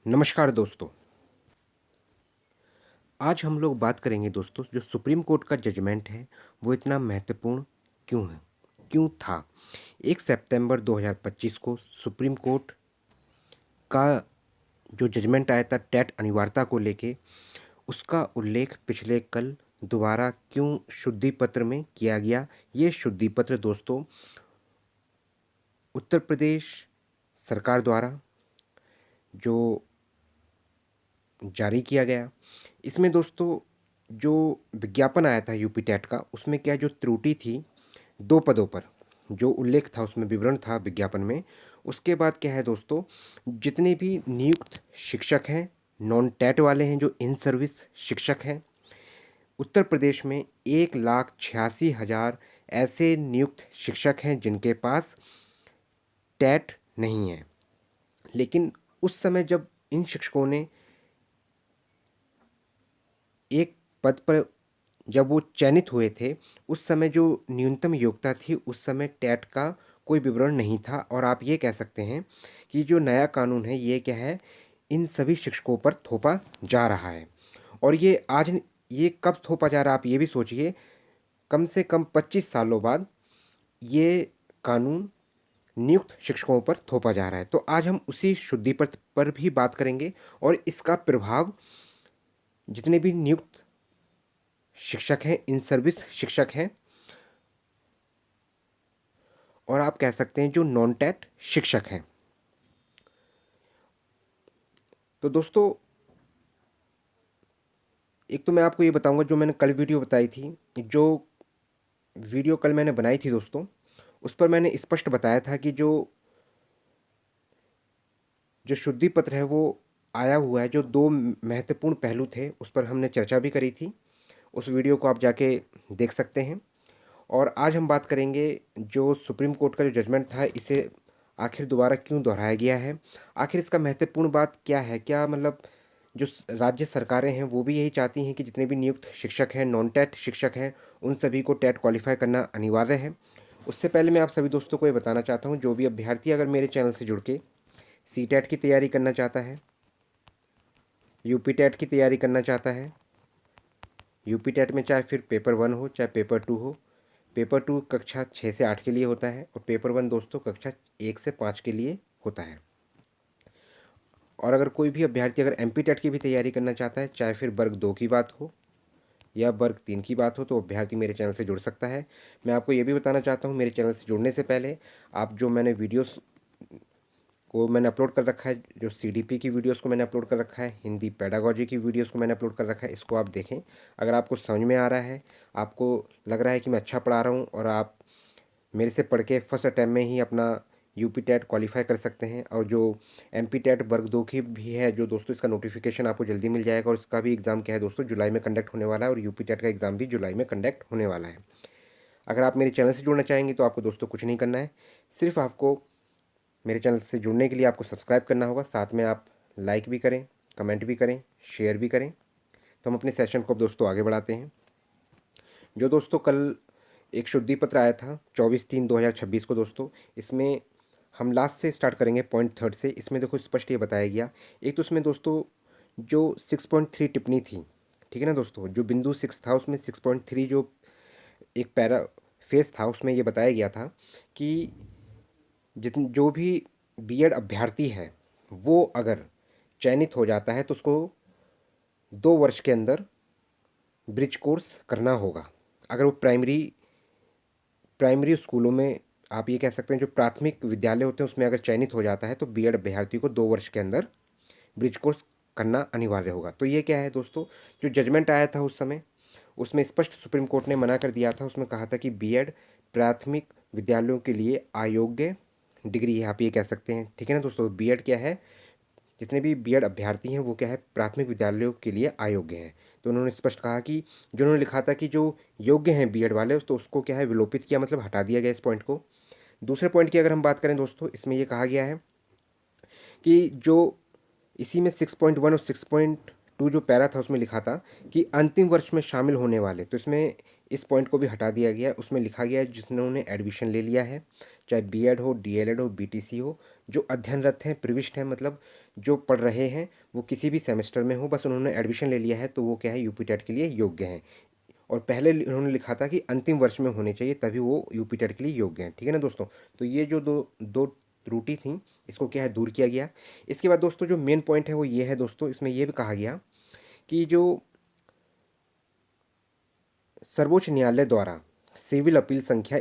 नमस्कार दोस्तों। आज हम लोग बात करेंगे दोस्तों, जो सुप्रीम कोर्ट का जजमेंट है वो इतना महत्वपूर्ण क्यों है, क्यों था। 1 सितंबर 2025 को सुप्रीम कोर्ट का जो जजमेंट आया था टेट अनिवार्यता को लेके, उसका उल्लेख पिछले कल दोबारा क्यों शुद्धि पत्र में किया गया। ये शुद्धि पत्र दोस्तों उत्तर प्रदेश सरकार द्वारा जो जारी किया गया। इसमें दोस्तों जो विज्ञापन आया था यूपी टेट का, उसमें क्या जो त्रुटि थी 2 पदों पर, जो उल्लेख था उसमें विवरण था विज्ञापन में। उसके बाद क्या है दोस्तों, जितने भी नियुक्त शिक्षक हैं, नॉन टेट वाले हैं, जो इन सर्विस शिक्षक हैं, उत्तर प्रदेश में 1,86,000 ऐसे नियुक्त शिक्षक हैं जिनके पास टेट नहीं है। लेकिन उस समय जब इन शिक्षकों ने एक पद पर जब वो चयनित हुए थे, उस समय जो न्यूनतम योग्यता थी, उस समय टेट का कोई विवरण नहीं था। और आप ये कह सकते हैं कि जो नया कानून है ये क्या है, इन सभी शिक्षकों पर थोपा जा रहा है। और ये कब थोपा जा रहा है आप ये भी सोचिए। कम से कम 25 सालों बाद ये कानून नियुक्त शिक्षकों पर थोपा जा रहा है। तो आज हम उसी शुद्धि पत्र पर भी बात करेंगे और इसका प्रभाव जितने भी नियुक्त शिक्षक हैं, इन सर्विस शिक्षक हैं, और आप कह सकते हैं जो नॉन टेट शिक्षक हैं। तो दोस्तों एक तो मैं आपको ये बताऊंगा, जो मैंने कल वीडियो बताई थी, जो वीडियो कल मैंने बनाई थी दोस्तों, उस पर मैंने स्पष्ट बताया था कि जो जो शुद्धि पत्र है वो आया हुआ है, जो 2 महत्वपूर्ण पहलू थे उस पर हमने चर्चा भी करी थी। उस वीडियो को आप जाके देख सकते हैं। और आज हम बात करेंगे जो सुप्रीम कोर्ट का जो जजमेंट था, इसे आखिर दोबारा क्यों दोहराया गया है, आखिर इसका महत्वपूर्ण बात क्या है। क्या मतलब जो राज्य सरकारें हैं वो भी यही चाहती हैं कि जितने भी नियुक्त शिक्षक हैं, नॉन टेट शिक्षक हैं, उन सभी को टेट क्वालिफाई करना अनिवार्य है। उससे पहले मैं आप सभी दोस्तों को ये बताना चाहता हूँ, जो भी अभ्यर्थी अगर मेरे चैनल से जुड़ के सी टेट की तैयारी करना चाहता है, यूपी टेट की तैयारी करना चाहता है, यूपी टेट में चाहे फिर पेपर 1 हो चाहे पेपर 2 हो, पेपर 2 कक्षा 6 से 8 के लिए होता है और पेपर 1 दोस्तों कक्षा 1 से 5 के लिए होता है। और अगर कोई भी अभ्यर्थी अगर एमपी टेट की भी तैयारी करना चाहता है, चाहे फिर वर्ग 2 की बात हो या वर्ग 3 की बात हो, तो अभ्यर्थी मेरे चैनल से जुड़ सकता है। मैं आपको ये भी बताना चाहता हूँ, मेरे चैनल से जुड़ने से पहले आप जो मैंने वीडियोस को मैंने अपलोड कर रखा है, जो सीडीपी की वीडियोस को मैंने अपलोड कर रखा है, हिंदी पेडागोजी की वीडियोस को मैंने अपलोड कर रखा है, इसको आप देखें। अगर आपको समझ में आ रहा है, आपको लग रहा है कि मैं अच्छा पढ़ा रहा हूँ, और आप मेरे से पढ़ के फर्स्ट अटैम्प्ट में ही अपना यूपी टेट क्वालिफाई कर सकते हैं। और जो एमपी टेट वर्ग 2 की भी है जो दोस्तों, इसका नोटिफिकेशन आपको जल्दी मिल जाएगा। और इसका भी एग्ज़ाम क्या है दोस्तों, जुलाई में कंडक्ट होने वाला है, और यूपी टेट का एग्ज़ाम भी जुलाई में कंडक्ट होने वाला है। अगर आप मेरे चैनल से जुड़ना चाहेंगे तो आपको दोस्तों कुछ नहीं करना है, सिर्फ आपको मेरे चैनल से जुड़ने के लिए आपको सब्सक्राइब करना होगा। साथ में आप लाइक भी करें, कमेंट भी करें, शेयर भी करें। तो हम अपने सेशन को अब दोस्तों आगे बढ़ाते हैं। जो दोस्तों कल एक शुद्धि पत्र आया था 24/3/2026 को दोस्तों, इसमें हम लास्ट से स्टार्ट करेंगे, पॉइंट थर्ड से। इसमें देखो स्पष्ट ये बताया गया। एक तो उसमें दोस्तों जो 6.3 टिप्पणी थी, ठीक है ना दोस्तों, जो बिंदु 6 था उसमें 6.3 जो एक पैरा फेस था, उसमें ये बताया गया था कि जितन जो भी बीएड अभ्यर्थी है वो अगर चयनित हो जाता है तो उसको 2 वर्ष के अंदर ब्रिज कोर्स करना होगा। अगर वो प्राइमरी स्कूलों में, आप ये कह सकते हैं जो प्राथमिक विद्यालय होते हैं, उसमें अगर चयनित हो जाता है तो बीएड अभ्यर्थी को 2 वर्ष के अंदर ब्रिज कोर्स करना अनिवार्य होगा। तो ये क्या है दोस्तों, जो जजमेंट आया था उस समय, उसमें स्पष्ट सुप्रीम कोर्ट ने मना कर दिया था। उसमें कहा था कि बीएड प्राथमिक विद्यालयों के लिए अयोग्य डिग्री है, आप ये कह सकते हैं, ठीक है ना दोस्तों। बीएड क्या है, जितने भी बीएड अभ्यर्थी हैं वो क्या है, प्राथमिक विद्यालयों के लिए अयोग्य हैं। तो उन्होंने स्पष्ट कहा कि जो उन्होंने लिखा था कि जो योग्य हैं बीएड वाले, तो उसको क्या है विलोपित किया, मतलब हटा दिया गया इस पॉइंट को। दूसरे पॉइंट की अगर हम बात करें दोस्तों, इसमें ये कहा गया है कि जो इसी में 6.1 और 6.2 जो पैरा था उसमें लिखा था कि अंतिम वर्ष में शामिल होने वाले, तो इसमें इस पॉइंट को भी हटा दिया गया है। उसमें लिखा गया है जिन्होंने एडमिशन ले लिया है, चाहे बीएड हो, डीएलएड हो, बीटीसी हो, जो अध्ययनरत हैं, प्रविष्ट हैं, मतलब जो पढ़ रहे हैं, वो किसी भी सेमेस्टर में हो, बस उन्होंने एडमिशन ले लिया है तो वो क्या है, यूपी टेट के लिए योग्य हैं। और पहले उन्होंने लिखा था कि अंतिम वर्ष में होने चाहिए तभी वो यूपी टेट के लिए योग्य हैं। ठीक है ना दोस्तों। तो ये जो दो दो त्रुटि थी, इसको क्या है, दूर किया गया। इसके बाद दोस्तों जो मेन पॉइंट है वो ये है दोस्तों, इसमें ये भी कहा गया कि जो सर्वोच्च न्यायालय द्वारा सिविल अपील संख्या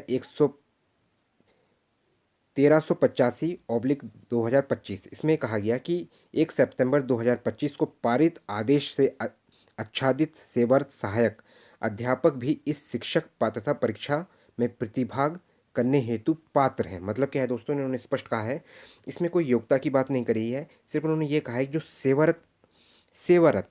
1385/2025, इसमें कहा गया कि 1 सितंबर 2025 को पारित आदेश से आच्छादित सेवारत सहायक अध्यापक भी इस शिक्षक पात्रता परीक्षा में प्रतिभाग करने हेतु पात्र हैं। मतलब क्या है दोस्तों, इन्होंने स्पष्ट कहा है, इसमें कोई योग्यता की बात नहीं करी है, सिर्फ उन्होंने ये कहा है कि जो सेवारत सेवारत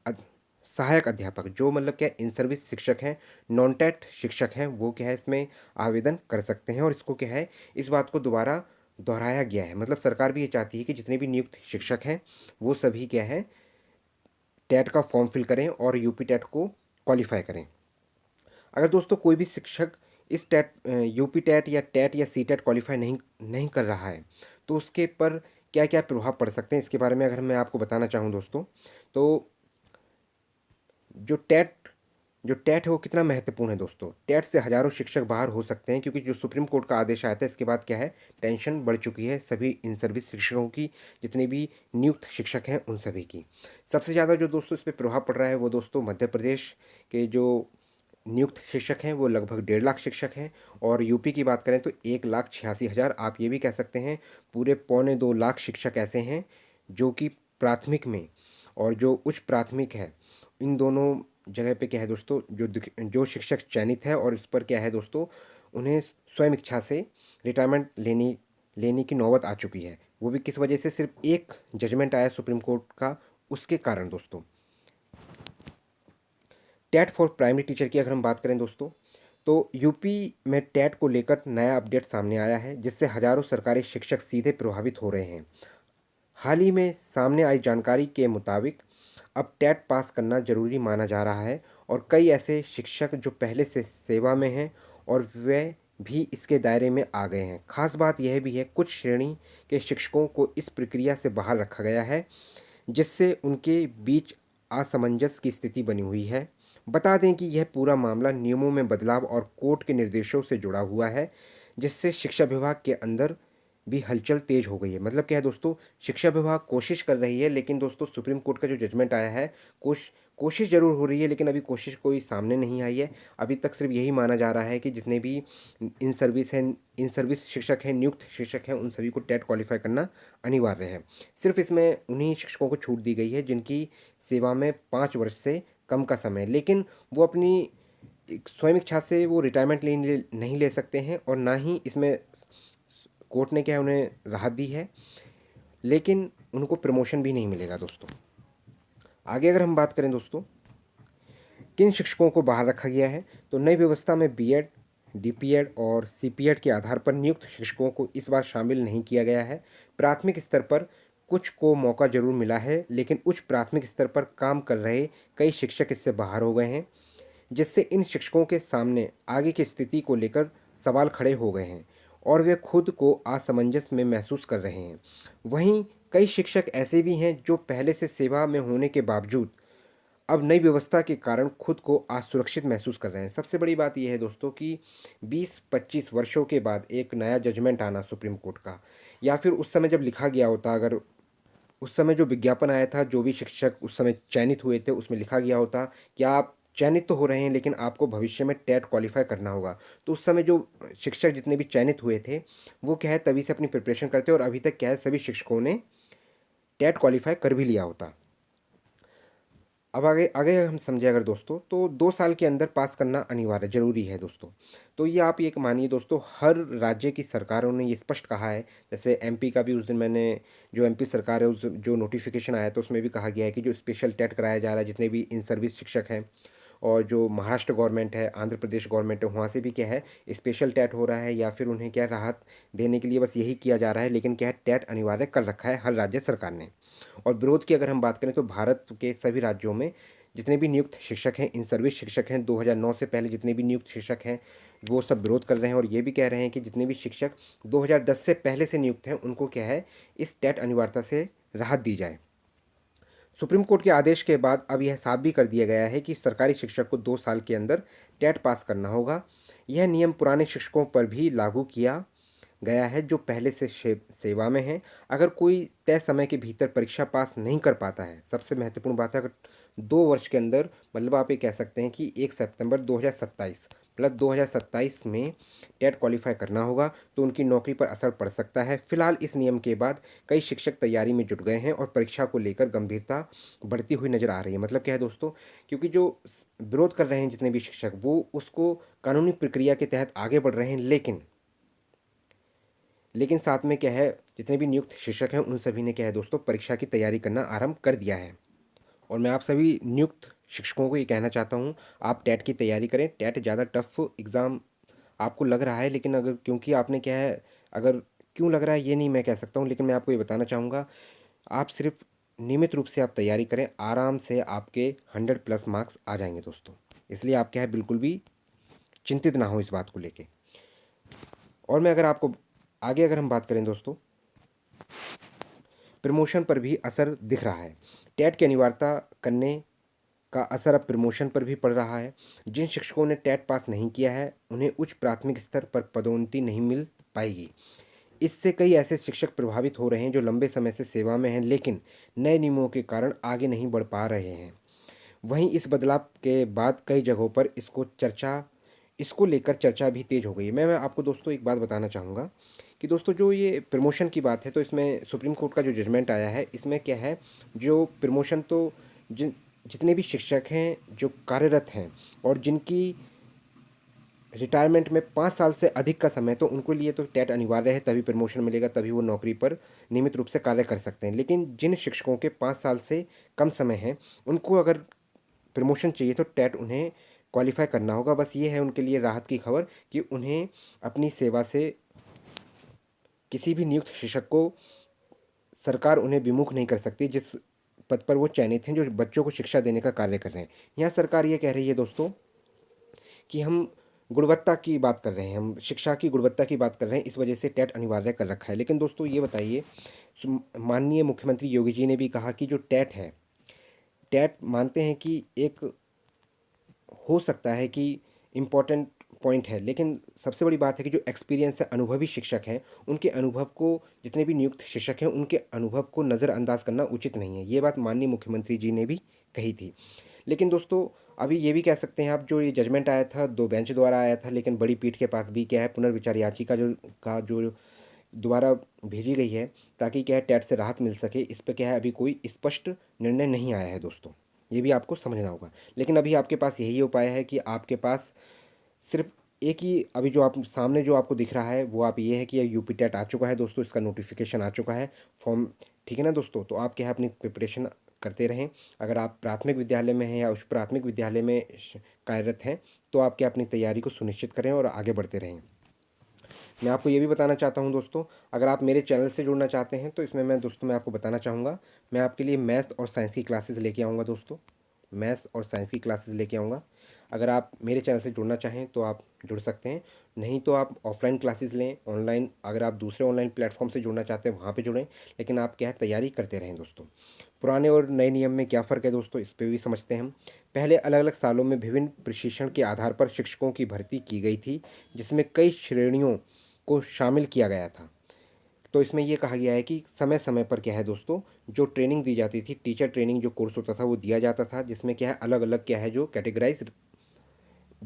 अध- सहायक अध्यापक, जो मतलब क्या इन सर्विस शिक्षक हैं, नॉन टेट शिक्षक हैं, वो क्या है इसमें आवेदन कर सकते हैं। और इसको क्या है, इस बात को दोबारा दोहराया गया है। मतलब सरकार भी ये चाहती है कि जितने भी नियुक्त शिक्षक हैं वो सभी क्या है, टेट का फॉर्म फिल करें और यूपी टेट को क्वालिफाई करें। अगर दोस्तों कोई भी शिक्षक इस टेट यूपी टेट या सी टेट क्वालिफाई नहीं नहीं कर रहा है तो उसके पर क्या क्या प्रभाव पड़ सकते हैं, इसके बारे में अगर मैं आपको बताना चाहूँ दोस्तों, तो जो टेट जो टेट है वो कितना महत्वपूर्ण है दोस्तों। टेट से हजारों शिक्षक बाहर हो सकते हैं, क्योंकि जो सुप्रीम कोर्ट का आदेश आया था इसके बाद क्या है, टेंशन बढ़ चुकी है सभी इन सर्विस शिक्षकों की, जितने भी नियुक्त शिक्षक हैं उन सभी की। सबसे ज़्यादा जो दोस्तों इस पर प्रभाव पड़ रहा है वो दोस्तों मध्य प्रदेश के जो नियुक्त शिक्षक हैं वो लगभग 1.5 लाख शिक्षक हैं। और यूपी की बात करें तो 1,86,000, आप ये भी कह सकते हैं पूरे 1.25 लाख शिक्षक ऐसे हैं जो कि प्राथमिक में और जो उच्च प्राथमिक है, इन दोनों जगह पे क्या है दोस्तों, जो शिक्षक चयनित है और इस पर क्या है दोस्तों, उन्हें स्वयं इच्छा से रिटायरमेंट लेनी लेने की नौबत आ चुकी है। वो भी किस वजह से, सिर्फ एक जजमेंट आया सुप्रीम कोर्ट का, उसके कारण दोस्तों। टेट फॉर प्राइमरी टीचर की अगर हम बात करें दोस्तों, तो यूपी में टेट को लेकर नया अपडेट सामने आया है, जिससे हजारों सरकारी शिक्षक सीधे प्रभावित हो रहे हैं। हाल ही में सामने आई जानकारी के मुताबिक अब टेट पास करना जरूरी माना जा रहा है और कई ऐसे शिक्षक जो पहले से सेवा में हैं और वे भी इसके दायरे में आ गए हैं। खास बात यह भी है, कुछ श्रेणी के शिक्षकों को इस प्रक्रिया से बाहर रखा गया है, जिससे उनके बीच असमंजस की स्थिति बनी हुई है। बता दें कि यह पूरा मामला नियमों में बदलाव और कोर्ट के निर्देशों से जुड़ा हुआ है, जिससे शिक्षा विभाग के अंदर भी हलचल तेज हो गई है। मतलब क्या है दोस्तों, शिक्षा विभाग कोशिश कर रही है, लेकिन दोस्तों सुप्रीम कोर्ट का जो जजमेंट आया है, कोशिश ज़रूर हो रही है, लेकिन अभी कोशिश कोई सामने नहीं आई है। अभी तक सिर्फ यही माना जा रहा है कि जितने भी इन सर्विस शिक्षक हैं, नियुक्त शिक्षक हैं, उन सभी को टेट क्वालिफाई करना अनिवार्य है। सिर्फ इसमें उन्हीं शिक्षकों को छूट दी गई है जिनकी सेवा में 5 वर्ष से कम का समय है, लेकिन वो अपनी स्वयं इच्छा से वो रिटायरमेंट नहीं ले सकते हैं, और ना ही इसमें कोर्ट ने क्या है उन्हें राहत दी है, लेकिन उनको प्रमोशन भी नहीं मिलेगा दोस्तों। आगे अगर हम बात करें दोस्तों, किन शिक्षकों को बाहर रखा गया है, तो नई व्यवस्था में बीएड, डीपीएड और सीपीएड के आधार पर नियुक्त शिक्षकों को इस बार शामिल नहीं किया गया है। प्राथमिक स्तर पर कुछ को मौका जरूर मिला है, लेकिन उच्च प्राथमिक स्तर पर काम कर रहे कई शिक्षक इससे बाहर हो गए हैं, जिससे इन शिक्षकों के सामने आगे की स्थिति को लेकर सवाल खड़े हो गए हैं और वे खुद को असमंजस में महसूस कर रहे हैं। वहीं कई शिक्षक ऐसे भी हैं जो पहले से सेवा में होने के बावजूद अब नई व्यवस्था के कारण खुद को असुरक्षित महसूस कर रहे हैं। सबसे बड़ी बात यह है दोस्तों कि 20-25 वर्षों के बाद एक नया जजमेंट आना सुप्रीम कोर्ट का, या फिर उस समय जब लिखा गया होता, अगर उस समय जो विज्ञापन आया था, जो भी शिक्षक उस समय चयनित हुए थे, उसमें लिखा गया होता कि आप चयनित तो हो रहे हैं लेकिन आपको भविष्य में टेट क्वालिफाई करना होगा, तो उस समय जो शिक्षक जितने भी चयनित हुए थे वो क्या है तभी से अपनी प्रिपरेशन करते, और अभी तक क्या है सभी शिक्षकों ने टेट क्वालिफाई कर भी लिया होता। अब आगे आगे हम समझे अगर दोस्तों, तो 2 साल के अंदर पास करना अनिवार्य ज़रूरी है दोस्तों। तो ये आप ये मानिए दोस्तों, हर राज्य की सरकारों ने ये स्पष्ट कहा है। जैसे एमपी का भी उस दिन मैंने, जो एमपी सरकार है, उस जो नोटिफिकेशन आया था उसमें भी कहा गया है कि जो स्पेशल टेट कराया जा रहा है जितने भी इन सर्विस शिक्षक हैं, और जो महाराष्ट्र गवर्नमेंट है, आंध्र प्रदेश गवर्नमेंट है, वहाँ से भी क्या है स्पेशल टेट हो रहा है, या फिर उन्हें क्या राहत देने के लिए बस यही किया जा रहा है, लेकिन क्या है टेट अनिवार्य कर रखा है हर राज्य सरकार ने। और विरोध की अगर हम बात करें तो भारत के सभी राज्यों में जितने भी नियुक्त शिक्षक हैं, इन सर्विस शिक्षक हैं, 2009 से पहले जितने भी नियुक्त शिक्षक हैं वो सब विरोध कर रहे हैं और ये भी कह रहे हैं कि जितने भी शिक्षक 2010 से पहले से नियुक्त हैं उनको क्या है, इस टेट अनिवार्यता से राहत दी जाए। सुप्रीम कोर्ट के आदेश के बाद अब यह साफ भी कर दिया गया है कि सरकारी शिक्षक को 2 साल के अंदर टेट पास करना होगा। यह नियम पुराने शिक्षकों पर भी लागू किया गया है जो पहले से सेवा में हैं। अगर कोई तय समय के भीतर परीक्षा पास नहीं कर पाता है, सबसे महत्वपूर्ण बात है, अगर 2 वर्ष के अंदर, मतलब आप ये कह सकते हैं कि 1 सितंबर 2027, मतलब 2027 में टेट क्वालिफाई करना होगा, तो उनकी नौकरी पर असर पड़ सकता है। फिलहाल इस नियम के बाद कई शिक्षक तैयारी में जुट गए हैं और परीक्षा को लेकर गंभीरता बढ़ती हुई नजर आ रही है। मतलब क्या है दोस्तों, क्योंकि जो विरोध कर रहे हैं जितने भी शिक्षक, वो उसको कानूनी प्रक्रिया के तहत आगे बढ़ रहे हैं, लेकिन साथ में क्या है, जितने भी नियुक्त शिक्षक हैं उन सभी ने क्या है दोस्तों, परीक्षा की तैयारी करना आरंभ कर दिया है। और मैं आप सभी नियुक्त शिक्षकों को ये कहना चाहता हूँ, आप टेट की तैयारी करें। टेट ज़्यादा टफ एग्ज़ाम आपको लग रहा है, लेकिन अगर क्योंकि आपने क्या है, अगर क्यों लग रहा है ये नहीं मैं कह सकता हूँ, लेकिन मैं आपको ये बताना चाहूँगा, आप सिर्फ नियमित रूप से आप तैयारी करें, आराम से आपके 100+ मार्क्स आ जाएंगे दोस्तों। इसलिए आप क्या है, बिल्कुल भी चिंतित ना हो इस बात को लेके। और मैं अगर आपको आगे अगर हम बात करें दोस्तों, प्रमोशन पर भी असर दिख रहा है। टेट की अनिवार्यता करने का असर अब प्रमोशन पर भी पड़ रहा है। जिन शिक्षकों ने टेट पास नहीं किया है उन्हें उच्च प्राथमिक स्तर पर पदोन्नति नहीं मिल पाएगी। इससे कई ऐसे शिक्षक प्रभावित हो रहे हैं जो लंबे समय से सेवा में हैं लेकिन नए नियमों के कारण आगे नहीं बढ़ पा रहे हैं। वहीं इस बदलाव के बाद कई जगहों पर इसको लेकर चर्चा भी तेज हो गई है। मैं आपको दोस्तों एक बात बताना चाहूँगा कि दोस्तों जो ये प्रमोशन की बात है, तो इसमें सुप्रीम कोर्ट का जो जजमेंट आया है, इसमें क्या है, जो प्रमोशन तो जितने भी शिक्षक हैं जो कार्यरत हैं और जिनकी रिटायरमेंट में 5 साल से अधिक का समय, तो उनको लिए तो टेट अनिवार्य है, तभी प्रमोशन मिलेगा, तभी वो नौकरी पर नियमित रूप से कार्य कर सकते हैं। लेकिन जिन शिक्षकों के 5 साल से कम समय है, उनको अगर प्रमोशन चाहिए तो टेट उन्हें क्वालिफाई करना होगा। बस ये है उनके लिए राहत की खबर कि उन्हें अपनी सेवा से किसी भी नियुक्त शिक्षक को सरकार उन्हें विमुख नहीं कर सकती जिस पद पर वो चयनित हैं, जो बच्चों को शिक्षा देने का कार्य कर रहे हैं। यहाँ सरकार ये कह रही है दोस्तों कि हम गुणवत्ता की बात कर रहे हैं, हम शिक्षा की गुणवत्ता की बात कर रहे हैं, इस वजह से टेट अनिवार्य कर रखा है। लेकिन दोस्तों ये बताइए, माननीय मुख्यमंत्री योगी जी ने भी कहा कि जो टेट है, टेट मानते हैं कि एक हो सकता है कि इम्पोर्टेंट पॉइंट है, लेकिन सबसे बड़ी बात है कि जो एक्सपीरियंस है, अनुभवी शिक्षक हैं, उनके अनुभव को, जितने भी नियुक्त शिक्षक हैं उनके अनुभव को नज़रअंदाज करना उचित नहीं है। ये बात माननीय मुख्यमंत्री जी ने भी कही थी। लेकिन दोस्तों अभी ये भी कह सकते हैं आप, जो ये जजमेंट आया था 2 बेंच द्वारा आया था, लेकिन बड़ी पीठ के पास भी क्या है, पुनर्विचार याचिका जो दोबारा भेजी गई है ताकि क्या है, टेट से राहत मिल सके। इस पर क्या है, अभी कोई स्पष्ट निर्णय नहीं आया है दोस्तों, ये भी आपको समझना होगा। लेकिन अभी आपके पास यही उपाय है कि आपके पास सिर्फ एक ही, अभी जो आप सामने जो आपको दिख रहा है वो आप ये है कि यूपी टेट आ चुका है दोस्तों, इसका नोटिफिकेशन आ चुका है, फॉर्म, ठीक है ना दोस्तों। तो आप क्या है, अपनी प्रिपरेशन करते रहें। अगर आप प्राथमिक विद्यालय में हैं या उच्च प्राथमिक विद्यालय में कार्यरत हैं, तो आप क्या अपनी तैयारी को सुनिश्चित करें और आगे बढ़ते रहें। मैं आपको ये भी बताना चाहता हूँ दोस्तों, अगर आप मेरे चैनल से जुड़ना चाहते हैं तो इसमें मैं आपको बताना चाहूँगा, मैं आपके लिए मैथ्स और साइंस की क्लासेस लेके आऊँगा दोस्तों, मैथ्स और साइंस की क्लासेस लेके आऊँगा। अगर आप मेरे चैनल से जुड़ना चाहें तो आप जुड़ सकते हैं, नहीं तो आप ऑफलाइन क्लासेस लें, ऑनलाइन, अगर आप दूसरे ऑनलाइन प्लेटफॉर्म से जुड़ना चाहते हैं वहाँ पे जुड़ें, लेकिन आप क्या है, तैयारी करते रहें दोस्तों। पुराने और नए नियम में क्या फ़र्क है दोस्तों, इस पर भी समझते हैं हम। पहले अलग अलग सालों में विभिन्न प्रशिक्षण के आधार पर शिक्षकों की भर्ती की गई थी, जिसमें कई श्रेणियों को शामिल किया गया था। तो इसमें ये कहा गया है कि समय समय पर क्या है दोस्तों, जो ट्रेनिंग दी जाती थी, टीचर ट्रेनिंग जो कोर्स होता था वो दिया जाता था, जिसमें क्या है, अलग अलग क्या है, जो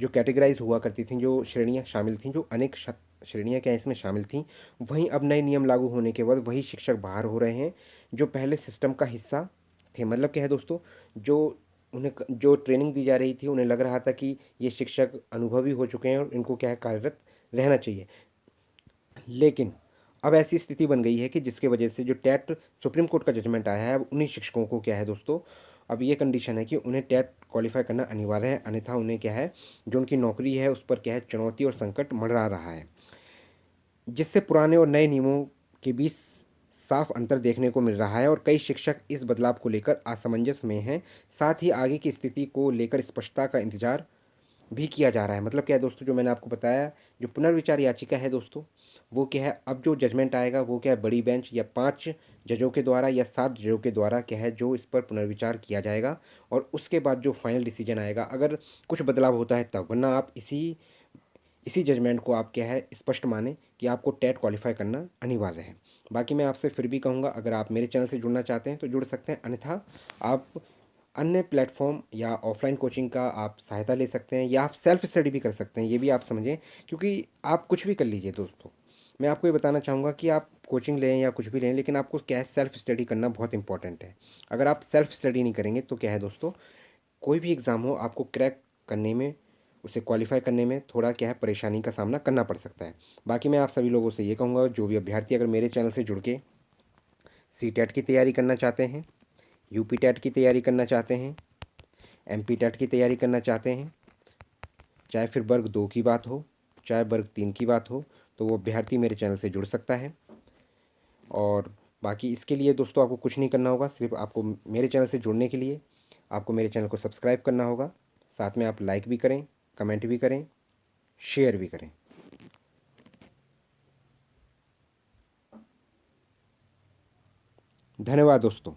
कैटेगराइज हुआ करती थी, जो श्रेणियाँ शामिल थीं, जो अनेक श्रेणियाँ क्या इसमें शामिल थीं। वहीं अब नए नियम लागू होने के बाद वही शिक्षक बाहर हो रहे हैं जो पहले सिस्टम का हिस्सा थे। मतलब क्या है दोस्तों, जो उन्हें जो ट्रेनिंग दी जा रही थी, उन्हें लग रहा था कि ये शिक्षक अनुभवी हो चुके हैं और इनको क्या है, कार्यरत रहना चाहिए। लेकिन अब ऐसी स्थिति बन गई है कि जिसके वजह से जो टेट सुप्रीम कोर्ट का जजमेंट आया है, अब उन्हीं शिक्षकों को क्या है दोस्तों, अब ये कंडीशन है कि उन्हें टेट क्वालिफाई करना अनिवार्य है, अन्यथा उन्हें क्या है, जो उनकी नौकरी है उस पर क्या है, चुनौती और संकट मंडरा रहा है, जिससे पुराने और नए नियमों के बीच साफ अंतर देखने को मिल रहा है और कई शिक्षक इस बदलाव को लेकर असमंजस में हैं। साथ ही आगे की स्थिति को लेकर स्पष्टता का इंतजार भी किया जा रहा है। मतलब क्या है दोस्तों, जो मैंने आपको बताया, जो पुनर्विचार याचिका है दोस्तों, वो क्या है, अब जो जजमेंट आएगा वो क्या है, बड़ी बेंच या 5 जजों के द्वारा या 7 जजों के द्वारा क्या है, जो इस पर पुनर्विचार किया जाएगा और उसके बाद जो फाइनल डिसीजन आएगा, अगर कुछ बदलाव होता है तब, वरना आप इसी जजमेंट को आप क्या है स्पष्ट माने कि आपको टेट क्वालिफाई करना अनिवार्य है। बाकी मैं आपसे फिर भी कहूँगा, अगर आप मेरे चैनल से जुड़ना चाहते हैं तो जुड़ सकते हैं, अन्यथा आप अन्य प्लेटफॉर्म या ऑफलाइन कोचिंग का आप सहायता ले सकते हैं या आप सेल्फ स्टडी भी कर सकते हैं। ये भी आप समझें, क्योंकि आप कुछ भी कर लीजिए दोस्तों, मैं आपको ये बताना चाहूँगा कि आप कोचिंग लें या कुछ भी लें, लेकिन आपको क्या है, सेल्फ स्टडी करना बहुत इंपॉर्टेंट है। अगर आप सेल्फ स्टडी नहीं करेंगे तो क्या है दोस्तों, कोई भी एग्ज़ाम हो आपको क्रैक करने में, उसे क्वालिफाई करने में थोड़ा क्या है, परेशानी का सामना करना पड़ सकता है। बाकी मैं आप सभी लोगों से ये कहूँगा, जो भी अभ्यर्थी अगर मेरे चैनल से जुड़ के सी टेट की तैयारी करना चाहते हैं, यूपी टेट की तैयारी करना चाहते हैं, एमपी टेट की तैयारी करना चाहते हैं, चाहे फिर वर्ग 2 की बात हो, चाहे वर्ग 3 की बात हो, तो वो अभ्यर्थी मेरे चैनल से जुड़ सकता है। और बाकी इसके लिए दोस्तों आपको कुछ नहीं करना होगा, सिर्फ आपको मेरे चैनल से जुड़ने के लिए आपको मेरे चैनल को सब्सक्राइब करना होगा। साथ में आप लाइक भी करें, कमेंट भी करें, शेयर भी करें। धन्यवाद दोस्तों।